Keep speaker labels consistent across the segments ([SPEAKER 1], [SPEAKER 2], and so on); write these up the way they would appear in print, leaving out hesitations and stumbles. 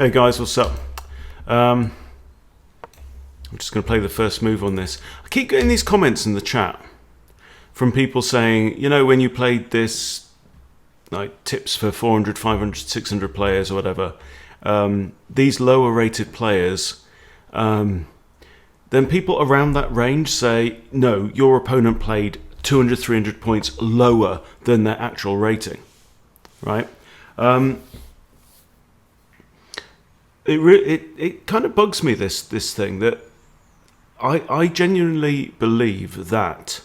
[SPEAKER 1] Hey guys, what's up? I'm just going to play the first move on this. I keep getting these comments in the chat from people saying, you know, when you played this, like tips for 400, 500, 600 players or whatever, these lower rated players, then people around that range say, no, your opponent played 200, 300 points lower than their actual rating, right? It kind of bugs me, this thing, that I genuinely believe that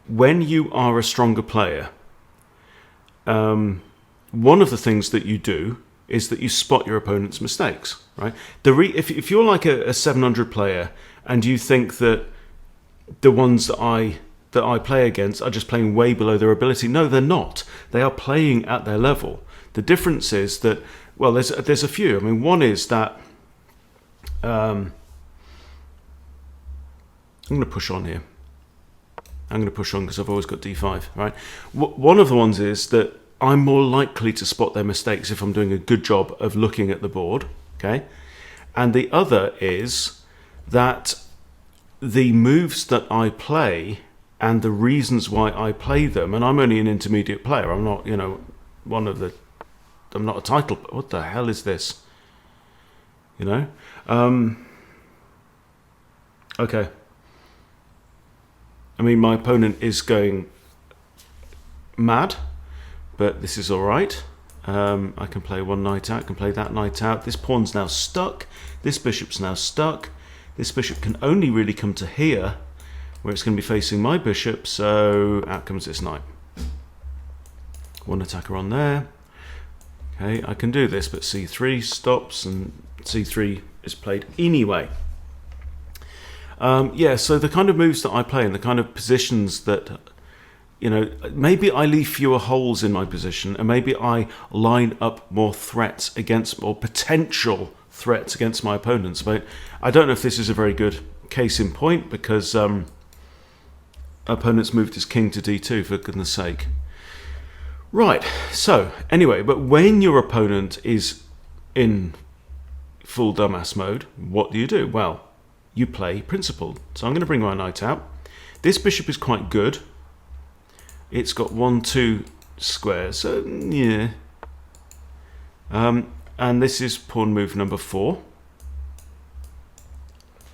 [SPEAKER 1] when you are a stronger player, one of the things that you do is that you spot your opponent's mistakes, right? If you're like a 700 player and you think that the ones that I play against are just playing way below their ability, no, they're not. They are playing at their level. The difference is that, well, there's a few. I mean, one is that I'm going to push on here. I'm going to push on because I've always got d5, right? One of the ones is that I'm more likely to spot their mistakes if I'm doing a good job of looking at the board, okay? And the other is that the moves that I play and the reasons why I play them, and I'm only an intermediate player. I'm not, you know, I'm not a title. What the hell is this? You know? Okay. I mean, my opponent is going mad, but this is all right. I can play one knight out, I can play that knight out. This pawn's now stuck. This bishop's now stuck. This bishop can only really come to here, where it's going to be facing my bishop, so out comes this knight. One attacker on there. Okay, I can do this, but c3 stops, and c3 is played anyway. Yeah, so the kind of moves that I play and the kind of positions that, you know, maybe I leave fewer holes in my position, and maybe I line up more threats against, or potential threats against my opponents. But I don't know if this is a very good case in point, because opponent's moved his king to d2, for goodness sake. Right, so anyway, but when your opponent is in full dumbass mode, what do? Well, you play principled. So I'm going to bring my knight out. This bishop is quite good. It's got 1, 2 squares, so yeah. And this is pawn move number 4.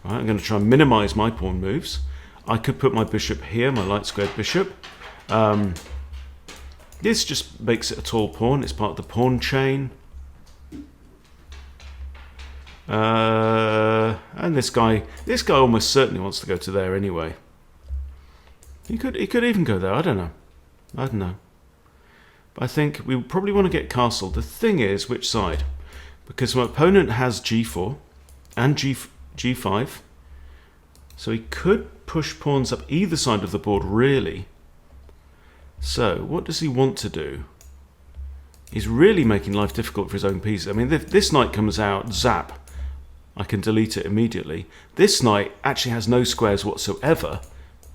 [SPEAKER 1] Right, I'm going to try and minimize my pawn moves. I could put my bishop here, my light squared bishop. This just makes it a tall pawn. It's part of the pawn chain. And this guy almost certainly wants to go to there anyway. He could even go there. I don't know. But I think we probably want to get castled. The thing is, which side? Because my opponent has g4 and g5. So he could push pawns up either side of the board, really. So what does he want to do? He's really making life difficult for his own pieces. I mean, if this knight comes out, zap, I can delete it immediately. This knight actually has no squares whatsoever,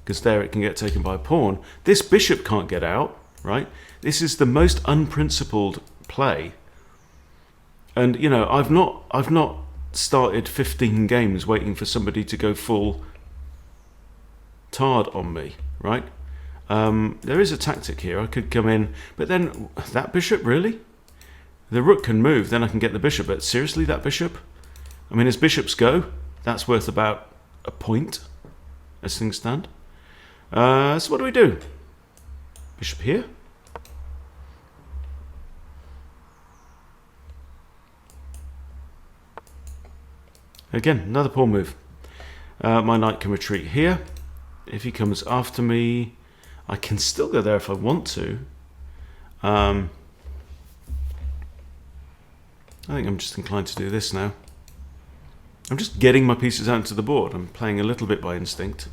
[SPEAKER 1] because there it can get taken by a pawn. This bishop can't get out, right? This is the most unprincipled play. And, you know, I've not started 15 games waiting for somebody to go full tard on me, right? There is a tactic here. I could come in, but then that bishop, really? The rook can move, then I can get the bishop, but seriously, that bishop? I mean, as bishops go, that's worth about a point, as things stand. So what do we do? Bishop here? Again, another pawn move. My knight can retreat here. If he comes after me, I can still go there if I want to. I think I'm just inclined to do this now. I'm just getting my pieces out into the board. I'm playing a little bit by instinct.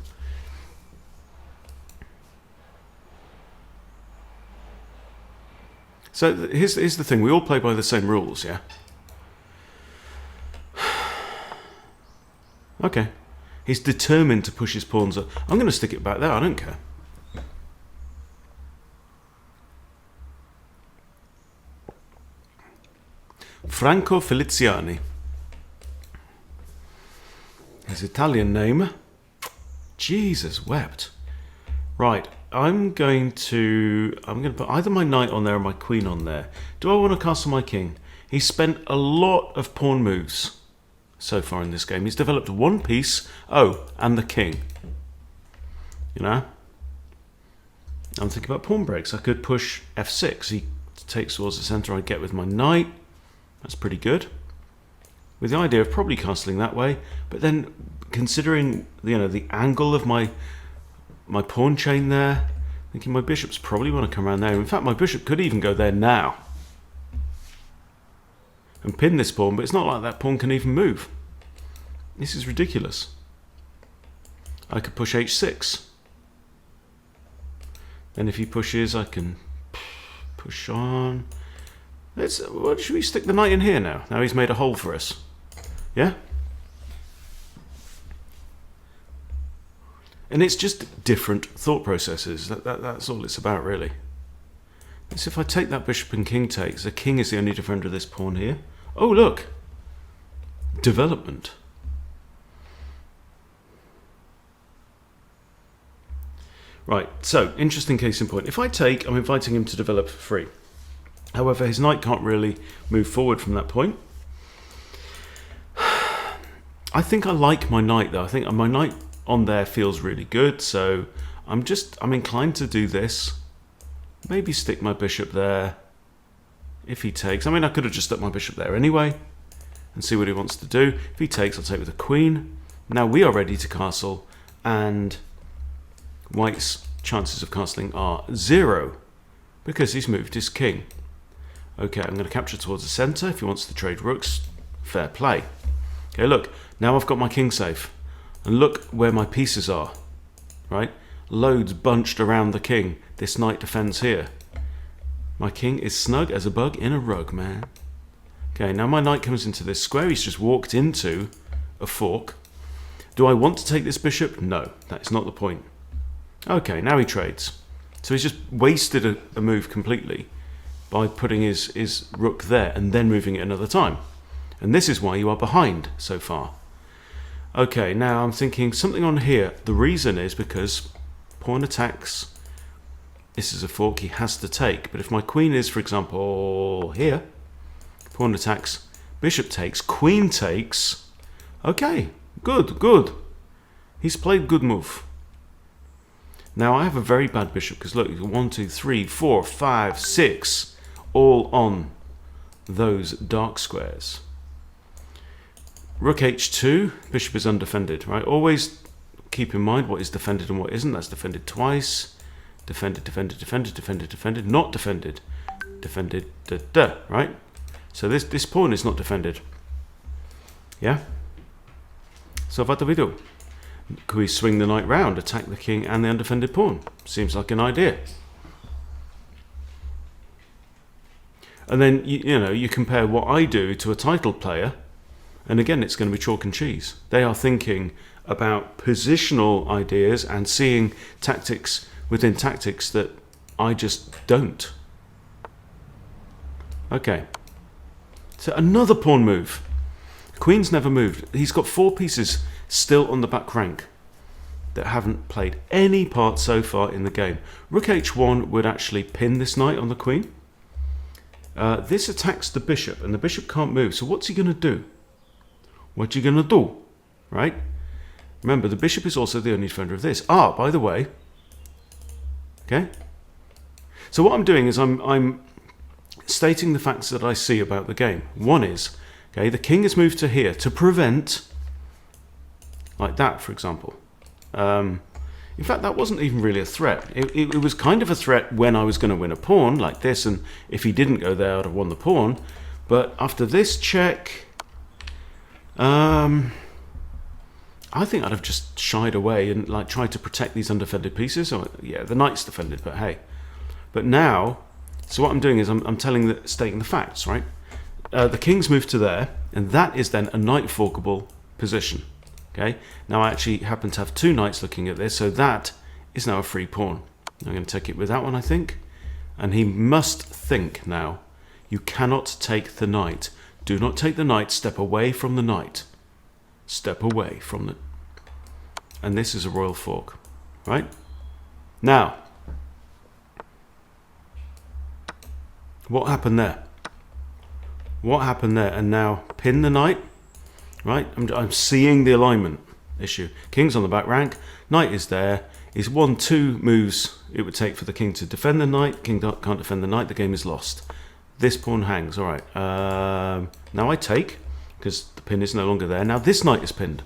[SPEAKER 1] So here's the thing. We all play by the same rules, yeah? Okay. He's determined to push his pawns up. I'm going to stick it back there. I don't care. Franco Feliziani. His Italian name. Jesus wept. Right, I'm going to put either my knight on there or my queen on there. Do I want to castle my king? He's spent a lot of pawn moves so far in this game. He's developed one piece. Oh, and the king. You know? I'm thinking about pawn breaks. I could push f6. He takes towards the centre. I get with my knight. That's pretty good. With the idea of probably castling that way. But then, considering the angle of my pawn chain there, thinking my bishops probably want to come around there. In fact, my bishop could even go there now and pin this pawn, but it's not like that pawn can even move. This is ridiculous. I could push h6. Then if he pushes, I can push on. Should we stick the knight in here now? Now he's made a hole for us. Yeah? And it's just different thought processes. That's all it's about, really. So if I take that bishop and king takes, the king is the only defender of this pawn here. Oh, look. Development. Right, so, interesting case in point. If I take, I'm inviting him to develop for free. However, his knight can't really move forward from that point. I think I like my knight, though. I think my knight on there feels really good, so I'm inclined to do this. Maybe stick my bishop there. If he takes, I could have just stuck my bishop there anyway and see what he wants to do. If he takes, I'll take with the queen. Now we are ready to castle, and white's chances of castling are 0 because he's moved his king. Okay, I'm going to capture towards the centre. If he wants to trade rooks, fair play. Okay, look, now I've got my king safe. And look where my pieces are, right? Loads bunched around the king. This knight defends here. My king is snug as a bug in a rug, man. Okay, now my knight comes into this square. He's just walked into a fork. Do I want to take this bishop? No, that's not the point. Okay, now he trades. So he's just wasted a move completely by putting his rook there and then moving it another time. And this is why you are behind so far. Okay, now I'm thinking something on here. The reason is because pawn attacks. This is a fork he has to take. But if my queen is, for example, here, pawn attacks, bishop takes, queen takes. Okay, good. He's played good move. Now I have a very bad bishop because look, 1, 2, 3, 4, 5, 6, all on those dark squares. Rook h2, bishop is undefended, right? Always keep in mind what is defended and what isn't. That's defended twice. Defended, not defended. Defended, right? So this pawn is not defended. Yeah? So what do we do? Could we swing the knight round, attack the king and the undefended pawn? Seems like an idea. And then, you compare what I do to a titled player, and again, it's going to be chalk and cheese. They are thinking about positional ideas and seeing tactics within tactics that I just don't. Okay. So another pawn move. Queen's never moved. He's got 4 pieces still on the back rank that haven't played any part so far in the game. Rook h1 would actually pin this knight on the queen. This attacks the bishop, and the bishop can't move. So what's he going to do? What you going to do? Right? Remember, the bishop is also the only defender of this. Ah, by the way. Okay? So what I'm doing is I'm stating the facts that I see about the game. One is, okay, the king has moved to here to prevent, like that, for example. In fact, that wasn't even really a threat. It was kind of a threat when I was going to win a pawn, like this, and if he didn't go there, I'd have won the pawn. But after this check, I think I'd have just shied away and like tried to protect these undefended pieces. Or, yeah, the knight's defended, but hey. But now, so what I'm doing is I'm stating the facts, right? The king's moved to there, and that is then a knight forkable position. Okay. Now I actually happen to have 2 knights looking at this, so that is now a free pawn. I'm going to take it with that one, I think. And he must think now. You cannot take the knight Do not take the knight. Step away from the knight. Step away from the... And this is a royal fork, right? Now, what happened there? What happened there? And now pin the knight, right? I'm seeing the alignment issue. King's on the back rank. Knight is there. Is 1-2 moves it would take for the king to defend the knight. King can't defend the knight. The game is lost. This pawn hangs. All right. Now I take, because the pin is no longer there. Now this knight is pinned.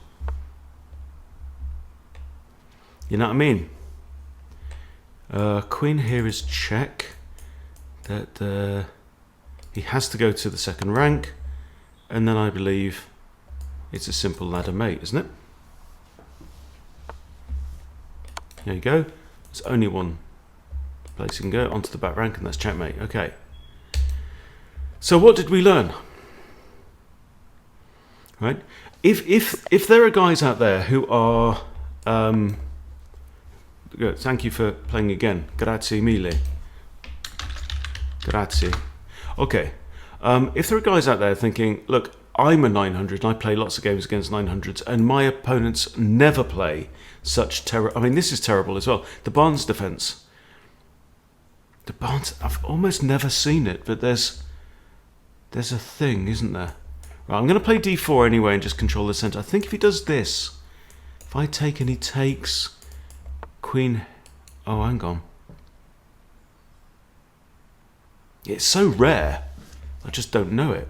[SPEAKER 1] You know what I mean? Queen here is check. That he has to go to the second rank, and then I believe it's a simple ladder mate, isn't it? There you go. There's only one place you can go onto the back rank, and that's checkmate. Okay. So what did we learn? Right? If there are guys out there who are thank you for playing again. Grazie mille. Grazie. Okay. If there are guys out there thinking, look, I'm a 900 and I play lots of games against 900s, and my opponents never play such terror. I mean, this is terrible as well. The Barnes defense. The Barnes, I've almost never seen it, but there's a thing, isn't there? Right, I'm going to play d4 anyway and just control the center. I think if he does this, if I take and he takes queen... Oh, hang on. It's so rare. I just don't know it.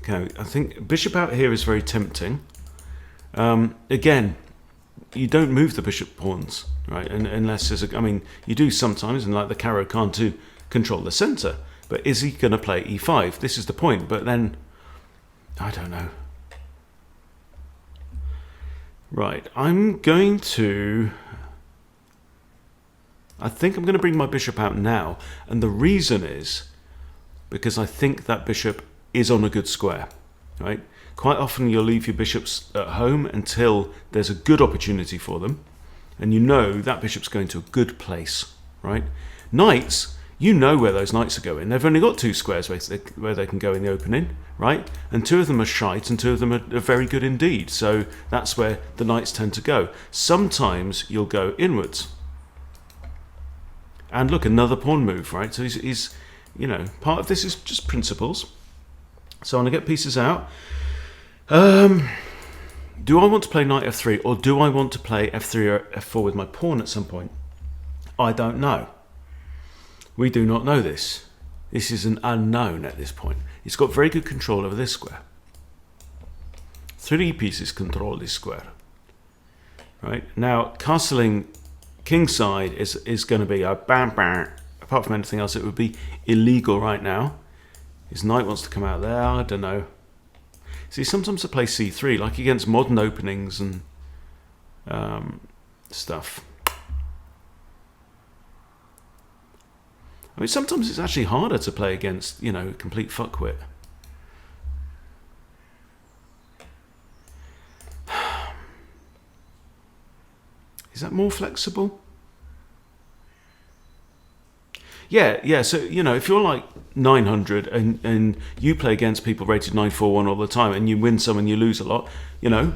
[SPEAKER 1] Okay, I think bishop out here is very tempting. Again, you don't move the bishop pawns, right? And unless there's a... I mean, you do sometimes, and like the Caro-Kann to control the center. But is he going to play e5? This is the point. But then, I don't know. Right, I'm going to... I think I'm going to bring my bishop out now. And the reason is because I think that bishop is on a good square, right? Quite often you'll leave your bishops at home until there's a good opportunity for them. And you know that bishop's going to a good place, right? Knights, you know where those knights are going. They've only got two squares where they can go in the opening, right? And two of them are shite and two of them are very good indeed. So that's where the knights tend to go. Sometimes you'll go inwards. And look, another pawn move, right? So he's you know, part of this is just principles. So I'm going to get pieces out. Do I want to play knight f3 or do I want to play f3 or f4 with my pawn at some point? I don't know. We do not know this. This is an unknown at this point. It's got very good control over this square. 3 pieces control this square. Right? Now, castling kingside is going to be a bam bam. Apart from anything else, it would be illegal right now. His knight wants to come out there. I don't know. See, sometimes I play c3, like against modern openings and stuff. I mean, sometimes it's actually harder to play against, you know, complete fuckwit. Is that more flexible? Yeah, so, you know, if you're like 900 and you play against people rated 941 all the time and you win some and you lose a lot, you know,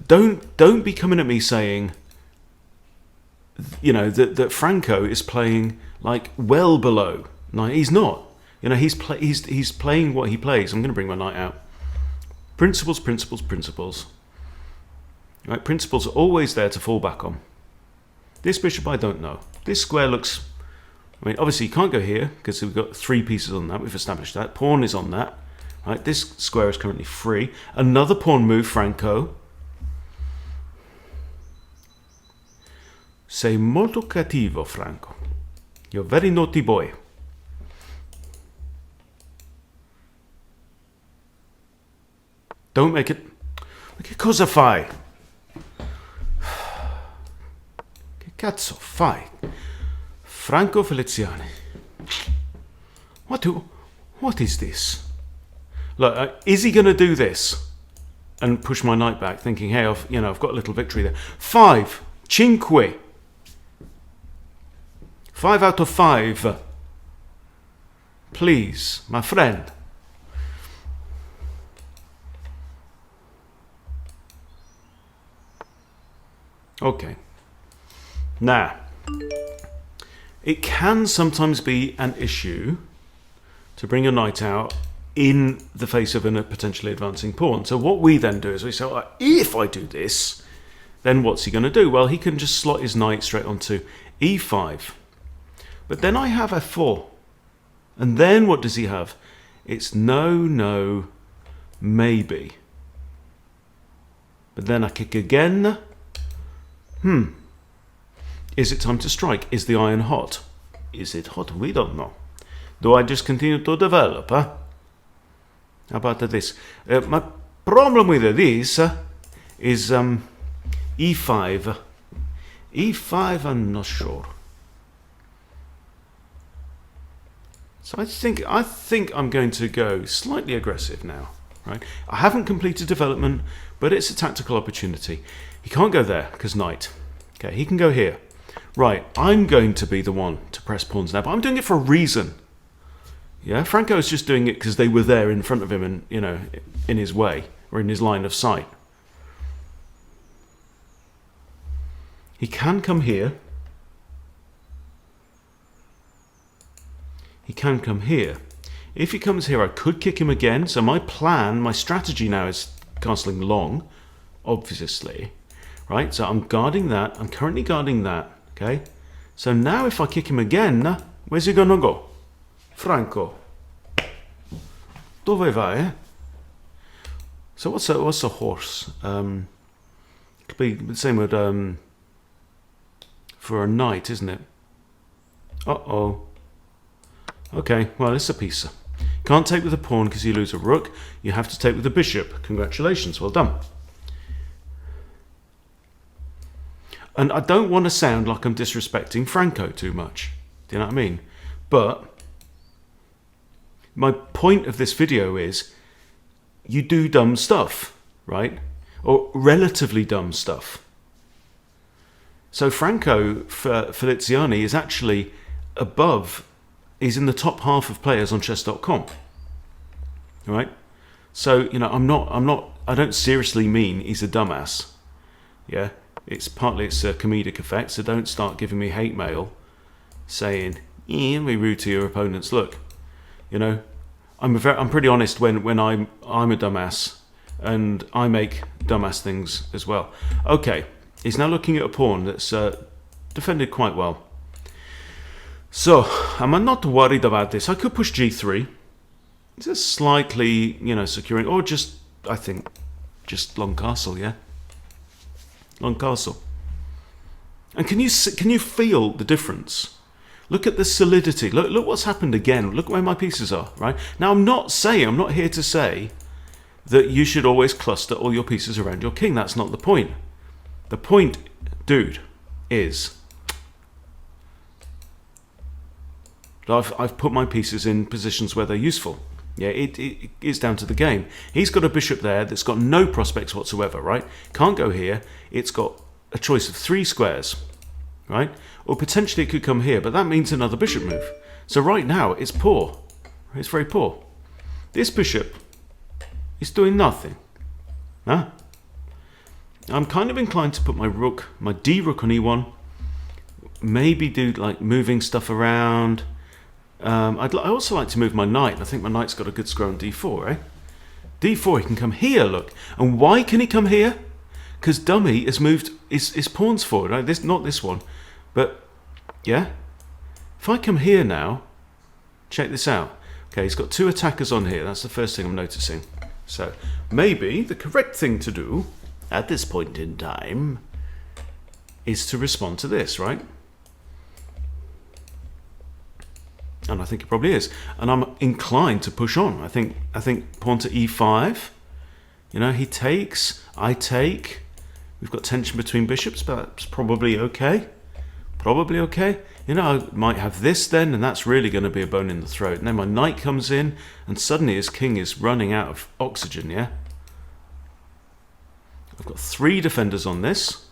[SPEAKER 1] don't be coming at me saying, you know, that Franco is playing like well below. No, he's not. You know, he's playing what he plays. I'm going to bring my knight out. Principles, principles, principles. Right, principles are always there to fall back on. This bishop, I don't know. This square looks... I mean, obviously you can't go here because we've got 3 pieces on that. We've established that. Pawn is on that. Right, this square is currently free. Another pawn move, Franco. Sei molto cattivo, Franco. You're a very naughty boy. Don't make it... Che cosa fai? Che cazzo fai? Franco Feliziani. What is this? Look, is he going to do this and push my knight back, thinking, hey, I've got a little victory there. 5, 5. 5 out of 5. Please, my friend. Okay. Now, it can sometimes be an issue to bring your knight out in the face of a potentially advancing pawn. So what we then do is we say, well, if I do this, then what's he going to do? Well, he can just slot his knight straight onto e5. But then I have f4. And then what does he have? It's no, no, maybe. But then I kick again. Is it time to strike? Is the iron hot? Is it hot? We don't know. Do I just continue to develop? How about this? My problem with this is e5. e5, I'm not sure. So I think I'm going to go slightly aggressive now. Right? I haven't completed development, but it's a tactical opportunity. He can't go there because knight. Okay, he can go here. Right, I'm going to be the one to press pawns now, but I'm doing it for a reason. Yeah, Franco's just doing it because they were there in front of him and, you know, in his way or in his line of sight. He can come here. He can come here. If he comes here, I could kick him again. So my plan, my strategy now is castling long, obviously. Right, so I'm guarding that. I'm currently guarding that. Okay, so now if I kick him again, where's he gonna go? Franco. Dove vai? So what's a horse? Could be the same word for a knight, isn't it? Uh-oh. Okay, well, it's a piece. Can't take with a pawn because you lose a rook. You have to take with a bishop. Congratulations, well done. And I don't want to sound like I'm disrespecting Franco too much. Do you know what I mean? But my point of this video is you do dumb stuff, right? Or relatively dumb stuff. So Franco Feliziani is actually above, he's in the top half of players on chess.com. Right? So, you know, I don't seriously mean he's a dumbass. Yeah? It's partly it's a comedic effect, so don't start giving me hate mail saying, yeah, be rude to your opponents. Look, you know, I'm pretty honest when I'm a dumbass, and I make dumbass things as well. Okay, he's now looking at a pawn that's defended quite well. So, I'm not worried about this. I could push g3. It's a slightly, you know, securing, or just, I think, just long castle, yeah? Long castle. And can you feel the difference? Look at the solidity. Look what's happened again. Look where my pieces are, right? Now, I'm not here to say that you should always cluster all your pieces around your king. That's not the point. The point, dude, is I've put my pieces in positions where they're useful. Yeah, it is down to the game. He's got a bishop there that's got no prospects whatsoever, right? Can't go here. It's got a choice of 3 squares, right? Or potentially it could come here, but that means another bishop move. So right now, it's poor. It's very poor. This bishop is doing nothing. Huh? I'm kind of inclined to put my rook, my D rook on E1. Maybe do like moving stuff around. I also like to move my knight. I think my knight's got a good square on d4, eh? d4, he can come here, look. And why can he come here? Because dummy has moved his pawns forward. Right? Not this one, but yeah. If I come here now, check this out. Okay, he's got 2 attackers on here. That's the first thing I'm noticing. So maybe the correct thing to do at this point in time is to respond to this, right? And I think it probably is. And I'm inclined to push on. I think pawn to e5. You know, he takes, I take. We've got tension between bishops, but that's probably okay. Probably okay. You know, I might have this then, and that's really going to be a bone in the throat. And then my knight comes in, and suddenly his king is running out of oxygen, yeah? I've got 3 defenders on this,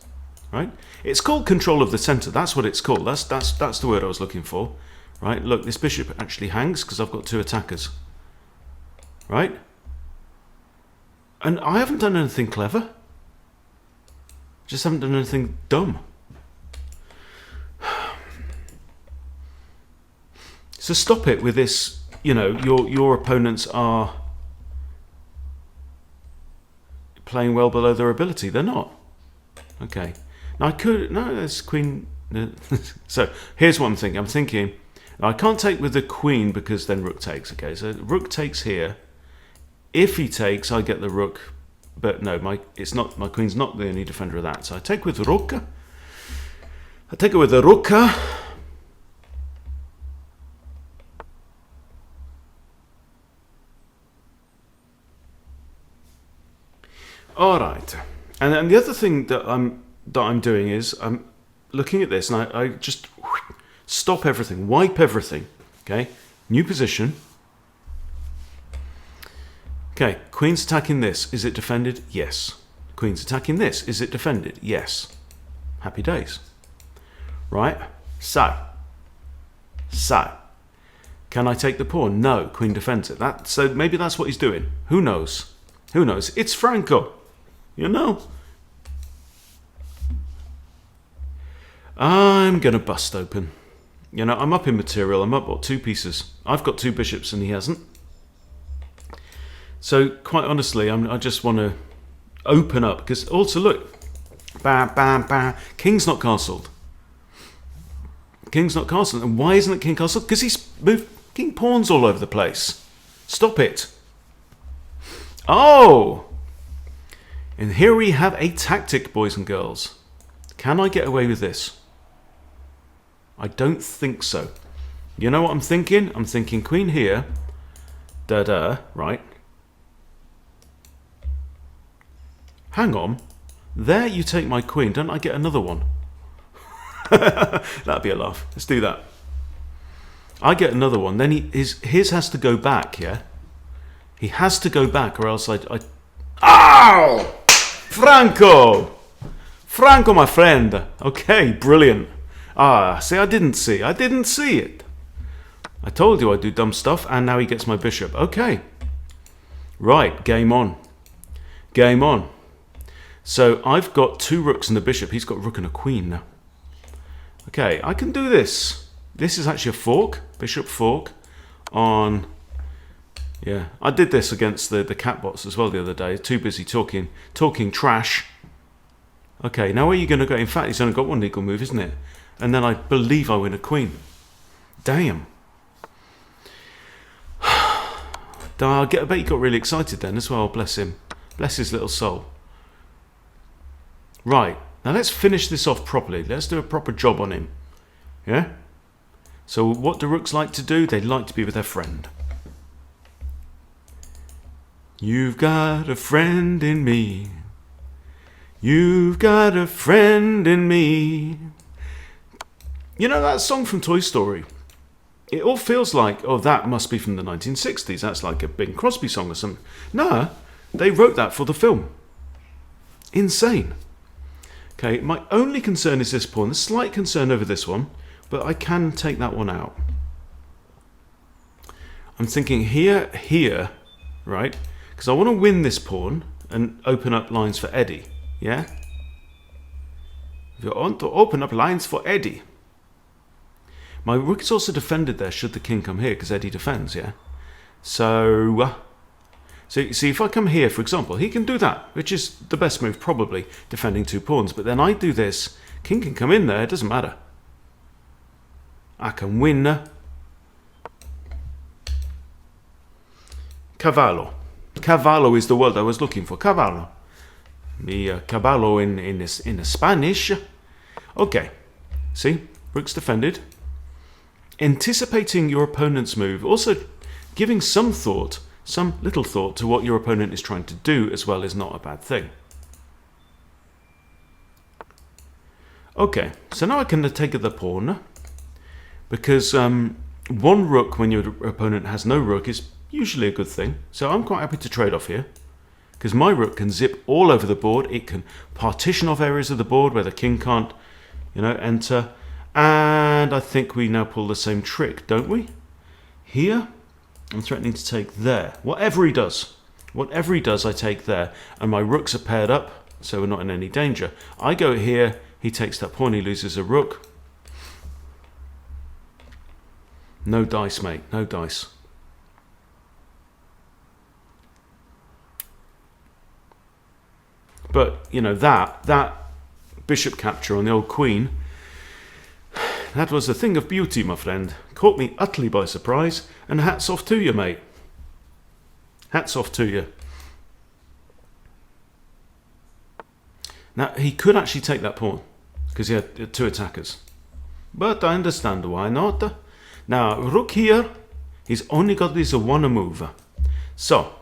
[SPEAKER 1] right? It's called control of the center. That's what it's called. That's the word I was looking for. Right, look, this bishop actually hangs because I've got 2 attackers. Right? And I haven't done anything clever. Just haven't done anything dumb. So stop it with this, you know, your opponents are playing well below their ability. They're not. Okay. Now I could, no, there's queen. So here's what I'm thinking. I'm thinking, I can't take with the queen because then rook takes. Okay, so rook takes here. If he takes, I get the rook. But no, my queen's not the only defender of that. So I take with the rook. I take it with the rook. All right, and then the other thing that I'm doing is I'm looking at this, and I just stop everything, wipe everything. Okay, new position. Okay, queen's attacking this. Is it defended? Yes. Queen's attacking this. Is it defended? Yes. Happy days. Right. So, can I take the pawn? No. Queen defends it. So maybe that's what he's doing. Who knows? Who knows? It's Franco. You know, I'm going to bust open. You know, I'm up in material. I'm up, what, 2 pieces? I've got 2 bishops and he hasn't. So, quite honestly, I just want to open up. Because also, look. Bam, bam, bam. King's not castled. King's not castled. And why isn't it king castled? Because he's moved king pawns all over the place. Stop it. Oh! And here we have a tactic, boys and girls. Can I get away with this? I don't think so. You know what I'm thinking? I'm thinking queen here. Da-da, right. Hang on. There you take my queen. Don't I get another one? That'd be a laugh. Let's do that. I get another one. Then his has to go back, yeah? He has to go back or else I... Ow! Franco! Franco, my friend. Okay, brilliant. See, I didn't see it. I told you I'd do dumb stuff, and now he gets my bishop. Okay. Right, game on. Game on. So I've got 2 rooks and a bishop. He's got a rook and a queen now. Okay, I can do this. This is actually a fork. Bishop fork on... Yeah, I did this against the catbots as well the other day. Too busy talking trash. Okay, now where are you going to go? In fact, he's only got 1 legal move, isn't it? And then I believe I win a queen. Damn. I bet he got really excited then as well, bless him. Bless his little soul. Right, now let's finish this off properly. Let's do a proper job on him. Yeah? So what do rooks like to do? They like to be with their friend. You've got a friend in me. You've got a friend in me. You know that song from Toy Story? It all feels like, oh, that must be from the 1960s. That's like a Bing Crosby song or something. No, they wrote that for the film. Insane. Okay, my only concern is this pawn. There's slight concern over this one, but I can take that one out. I'm thinking here, right? Because I want to win this pawn and open up lines for Eddie. Yeah? You want to open up lines for Eddie. My rook is also defended there should the king come here because Eddie defends, yeah? So see, if I come here, for example, he can do that, which is the best move probably, defending 2 pawns. But then I do this, king can come in there, it doesn't matter. I can win. Cavallo. Cavallo is the word I was looking for. Cavallo. The caballo in Spanish. Okay. See? Rook's defended. Anticipating your opponent's move. Also giving some little thought to what your opponent is trying to do as well is not a bad thing. Okay. So now I can take the pawn. Because 1 rook when your opponent has no rook is usually a good thing. So I'm quite happy to trade off here. Because my rook can zip all over the board. It can partition off areas of the board where the king can't, enter. And I think we now pull the same trick, don't we? Here, I'm threatening to take there. Whatever he does, I take there. And my rooks are paired up. so we're not in any danger. I go here, he takes that pawn, he loses a rook. No dice, mate, no dice. But, you know, that bishop capture on the old queen, that was a thing of beauty, my friend. Caught me utterly by surprise, and hats off to you, mate. Hats off to you. Now, he could actually take that pawn, because he had two attackers. But I understand why not. Now, rook here, he's only got this one mover. So,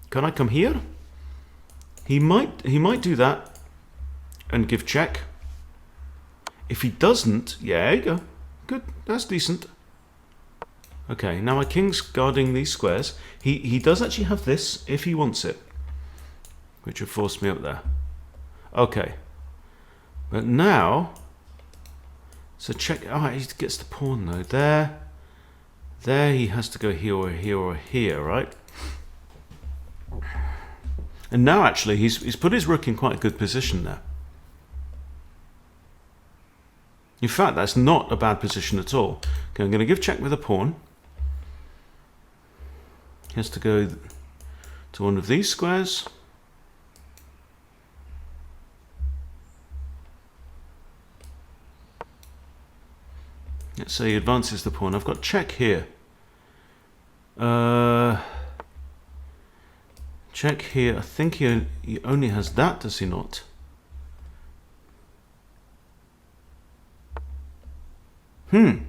[SPEAKER 1] can I come here? He might do that and give check. If he doesn't, yeah, there you go. Good, that's decent. Okay, now my king's guarding these squares. He does actually have this if he wants it, which would force me up there. Okay, but now, so check. Oh, he gets the pawn though. There he has to go here or here or here, right? And now actually he's put his rook in quite a good position there. In fact, that's not a bad position at all. Okay, I'm going to give check with a pawn. He has to go to one of these squares. Let's say he advances the pawn. I've got check here. Check here. I think he only has that, does he not? I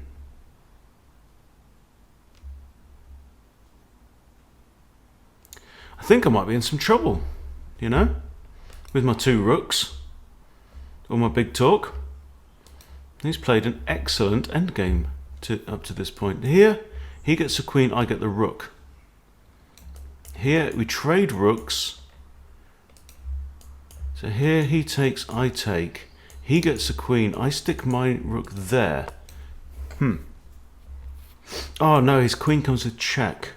[SPEAKER 1] think I might be in some trouble, you know, with my two rooks, or my big talk. He's played an excellent endgame up to this point. Here, he gets the queen, I get the rook. Here, we trade rooks. So here he takes, I take. He gets the queen, I stick my rook there. Oh no, his queen comes with check.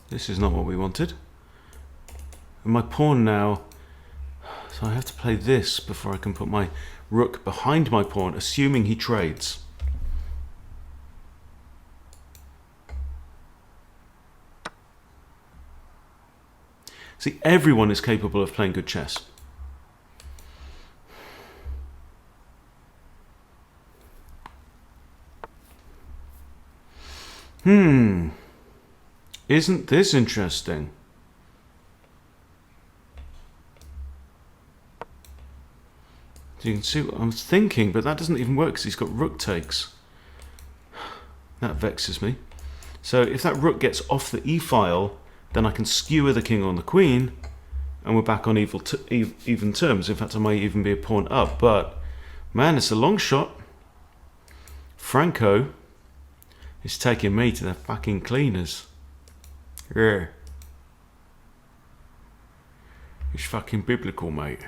[SPEAKER 1] This is not what we wanted. And my pawn now, so I have to play this before I can put my rook behind my pawn, assuming he trades. See, everyone is capable of playing good chess. Isn't this interesting? So you can see what I'm thinking, but that doesn't even work because he's got rook takes. That vexes me. So if that rook gets off the e-file, then I can skewer the king on the queen, and we're back on even terms. In fact, I might even be a pawn up. But, man, it's a long shot. Franco is taking me to the fucking cleaners. Yeah. It's fucking biblical, mate.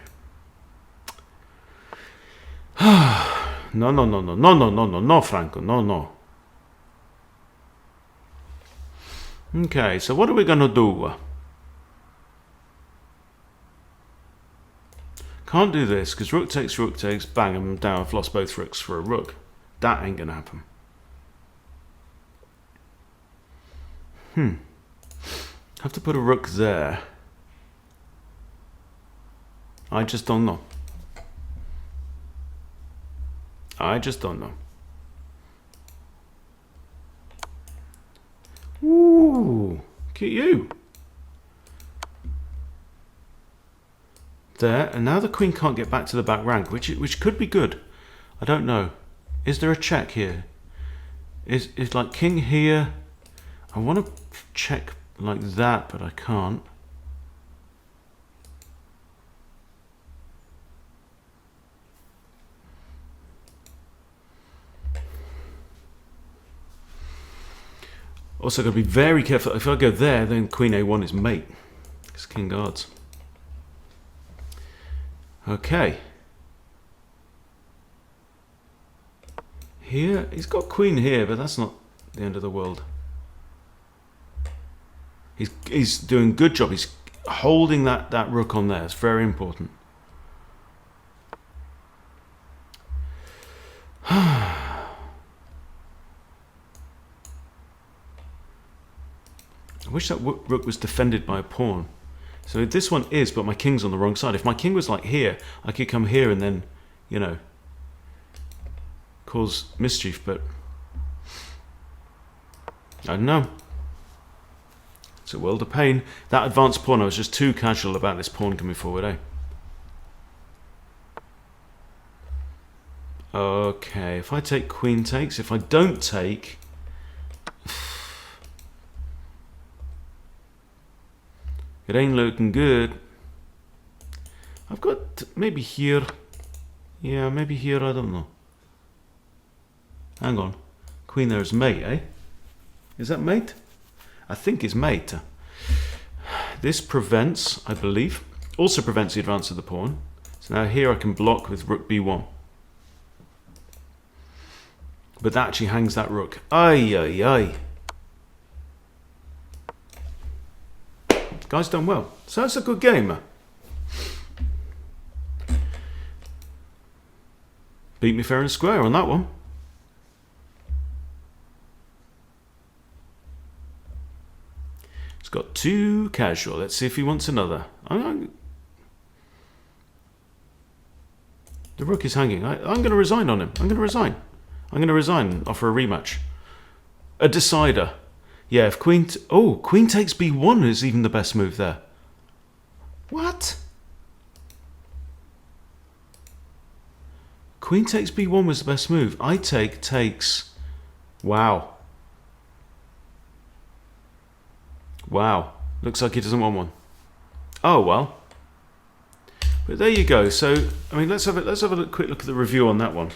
[SPEAKER 1] No, Franco, no. Okay, so what are we gonna do? Can't do this, because rook takes, bang, I'm down, I've lost both rooks for a rook. That ain't gonna happen. Have to put a rook there. I just don't know. Ooh, look at you. There, and now the queen can't get back to the back rank, which could be good. I don't know. Is there a check here? Is like king here? I want to check like that, but I can't. Also, got to be very careful. If I go there, then queen a1 is mate. It's king guards. Okay. Here, he's got queen here, but that's not the end of the world. He's doing a good job. He's holding that rook on there. It's very important. I wish that rook was defended by a pawn. So this one is, but my king's on the wrong side. If my king was like here, I could come here and then, you know, cause mischief, but I don't know. It's a world of pain. That advanced pawn, I was just too casual about this pawn coming forward, eh? Okay, if I take queen takes, if I don't take... It ain't looking good. I've got maybe here. Yeah, maybe here, I don't know. Hang on. Queen there is mate, eh? Is that mate? I think it's mate. This prevents, I believe, also prevents the advance of the pawn. So now here I can block with rook b1. But that actually hangs that rook. Ay, ay, ay. Guy's done well. So that's a good game. Beat me fair and square on that one. It's got too casual. Let's see if he wants another. The rook is hanging. I'm going to resign on him. I'm going to resign. I'm going to resign and offer a rematch. A decider. Yeah, if queen... queen takes b1 is even the best move there. What? Queen takes b1 was the best move. I takes... Wow. Wow. Looks like he doesn't want one. Oh, well. But there you go. So, I mean, let's have a quick look at the review on that one.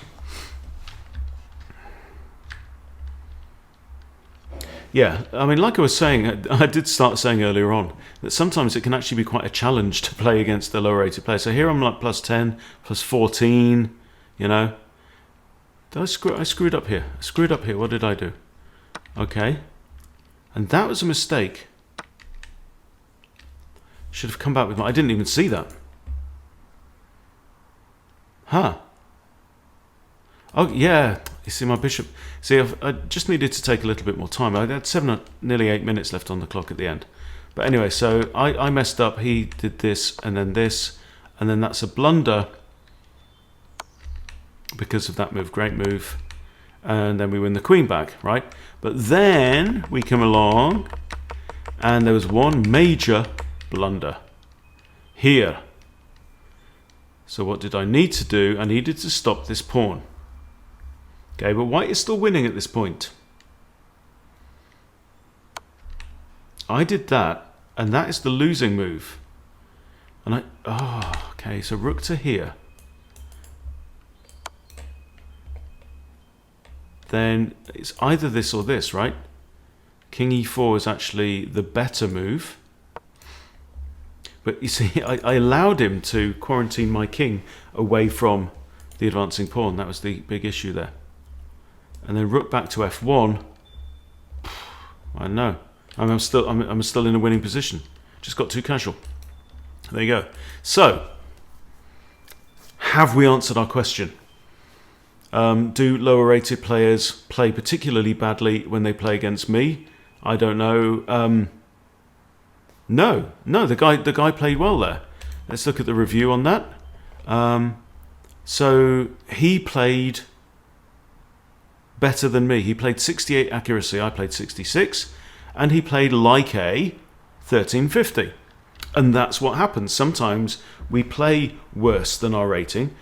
[SPEAKER 1] Yeah, I mean, like I was saying, I did start saying earlier on that sometimes it can actually be quite a challenge to play against the lower rated player. So here I'm like plus 10, plus 14, you know. I screwed up here. I screwed up here. What did I do? Okay. And that was a mistake. Should have come back with my... I didn't even see that. Huh. Oh, yeah. You see my bishop... See, I just needed to take a little bit more time. I had nearly 8 minutes left on the clock at the end. But anyway, so I messed up. He did this, and then this. And then that's a blunder because of that move. Great move. And then we win the queen back, right? But then we come along, and there was one major blunder here. So what did I need to do? I needed to stop this pawn. Okay, but white is still winning at this point. I did that, and that is the losing move. And okay, so rook to here. Then it's either this or this, right? King e4 is actually the better move. But you see, I allowed him to quarantine my king away from the advancing pawn. That was the big issue there. And then rook back to f1. I know. I'm still in a winning position. Just got too casual. There you go. So, have we answered our question? Do lower rated players play particularly badly when they play against me? I don't know. No, the guy played well there. Let's look at the review on that. So he played better than me. He played 68 accuracy, I played 66, and he played like a 1350. And that's what happens. Sometimes we play worse than our rating,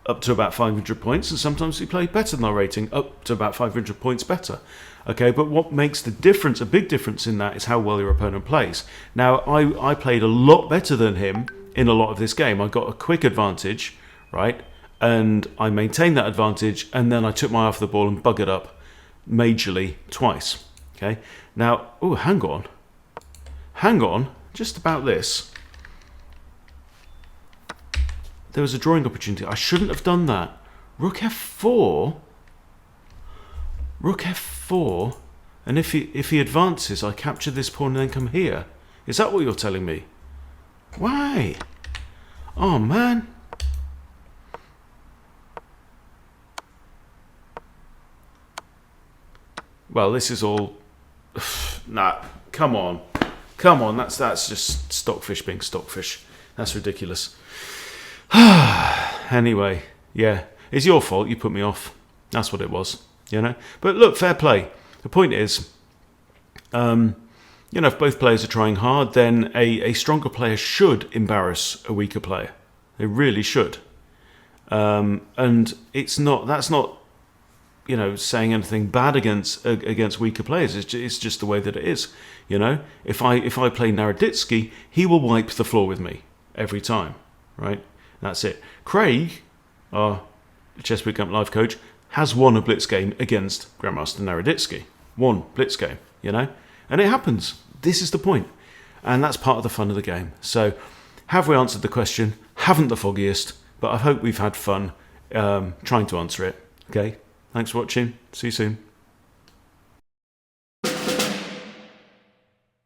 [SPEAKER 1] up to about 500 points, and sometimes we play better than our rating, up to about 500 points better. Okay, but what makes the difference, a big difference in that, is how well your opponent plays. Now, I played a lot better than him in a lot of this game. I got a quick advantage, right? And I maintained that advantage, and then I took my eye off the ball and buggered up majorly twice. Okay, now, hang on, just about this. There was a drawing opportunity. I shouldn't have done that. Rook f4. Rook f4. And if he advances, I capture this pawn and then come here. Is that what you're telling me? Why? Oh, man. Well, this is all... Nah, come on. Come on, that's just stockfish being stockfish. That's ridiculous. Anyway, yeah. It's your fault, you put me off. That's what it was, you know? But look, fair play. The point is, you know, if both players are trying hard, then a stronger player should embarrass a weaker player. They really should. And that's not, you know, saying anything bad against weaker players. It's just the way that it is. You know, if I play Naroditsky, he will wipe the floor with me every time, right? That's it. Craig, our Chess Bootcamp live coach, has won a blitz game against Grandmaster Naroditsky. One blitz game, you know, and it happens. This is the point, and that's part of the fun of the game. So, have we answered the question? Haven't the foggiest, but I hope we've had fun trying to answer it. Okay. Thanks for watching. See you soon.